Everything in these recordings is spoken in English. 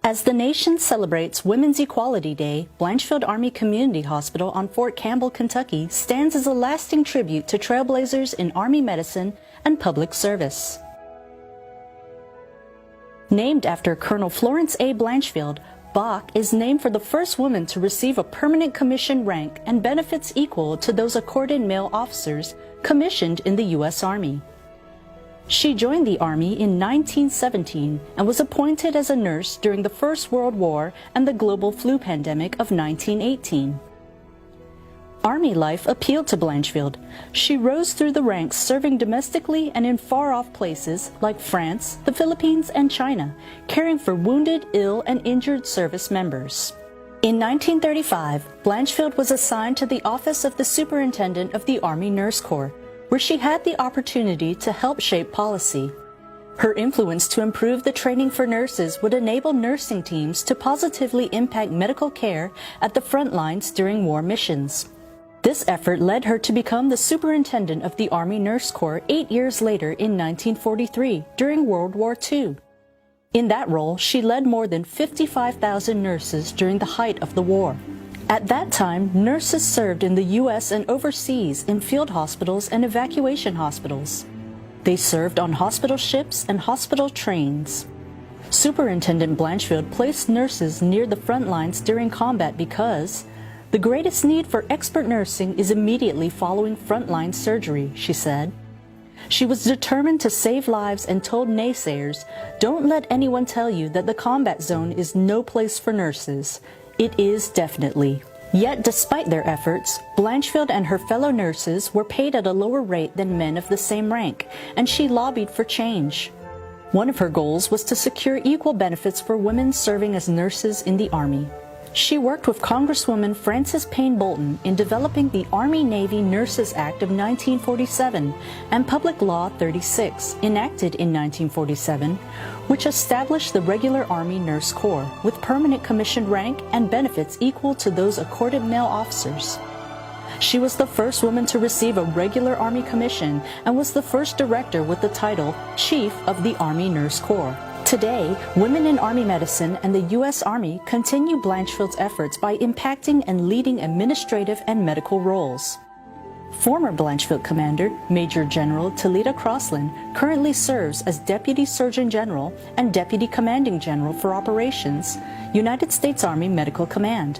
As the nation celebrates Women's Equality Day, Blanchfield Army Community Hospital on Fort Campbell, Kentucky stands as a lasting tribute to trailblazers in Army medicine and public service. Named after Colonel Florence A. Blanchfield, Bach is named for the first woman to receive a permanent commission rank and benefits equal to those accorded male officers commissioned in the U.S. Army. She joined the Army in 1917 and was appointed as a nurse during the First World War and the global flu pandemic of 1918. Army life appealed to Blanchfield. She rose through the ranks serving domestically and in far-off places like France, the Philippines, and China, caring for wounded, ill, and injured service members. In 1935, Blanchfield was assigned to the office of the Superintendent of the Army Nurse Corps, where she had the opportunity to help shape policy. Her influence to improve the training for nurses would enable nursing teams to positively impact medical care at the front lines during war missions. This effort led her to become the superintendent of the Army Nurse Corps 8 years later in 1943 during World War II. In that role, she led more than 55,000 nurses during the height of the war. At that time, nurses served in the U.S. and overseas in field hospitals and evacuation hospitals. They served on hospital ships and hospital trains. Superintendent Blanchfield placed nurses near the front lines during combat because the greatest need for expert nursing is immediately following frontline surgery, she said. She was determined to save lives and told naysayers, "Don't let anyone tell you that the combat zone is no place for nurses. It is definitely." Yet, despite their efforts, Blanchfield and her fellow nurses were paid at a lower rate than men of the same rank, and she lobbied for change. One of her goals was to secure equal benefits for women serving as nurses in the Army. She worked with Congresswoman Frances Payne Bolton in developing the Army-Navy Nurses Act of 1947 and Public Law 36, enacted in 1947, which established the regular Army Nurse Corps with permanent commissioned rank and benefits equal to those accorded male officers. She was the first woman to receive a regular Army commission and was the first director with the title Chief of the Army Nurse Corps. Today, women in Army medicine and the U.S. Army continue Blanchfield's efforts by impacting and leading administrative and medical roles. Former Blanchfield Commander, Major General Talita Crosland, currently serves as Deputy Surgeon General and Deputy Commanding General for Operations, United States Army Medical Command.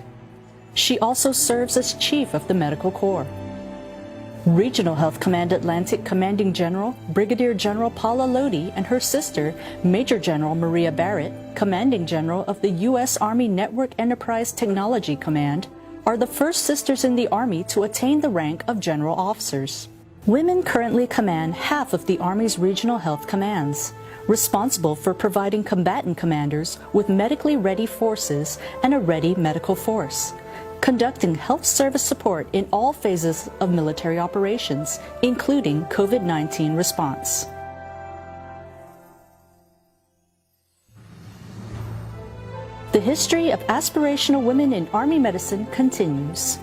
She also serves as Chief of the Medical Corps. Regional Health Command Atlantic Commanding General Brigadier General Paula Lodi and her sister, Major General Maria Barrett, Commanding General of the U.S. Army Network Enterprise Technology Command, are the first sisters in the Army to attain the rank of general officers. Women currently command half of the Army's regional health commands, responsible for providing combatant commanders with medically ready forces and a ready medical force, conducting health service support in all phases of military operations, including COVID-19 response. The history of aspirational women in Army medicine continues.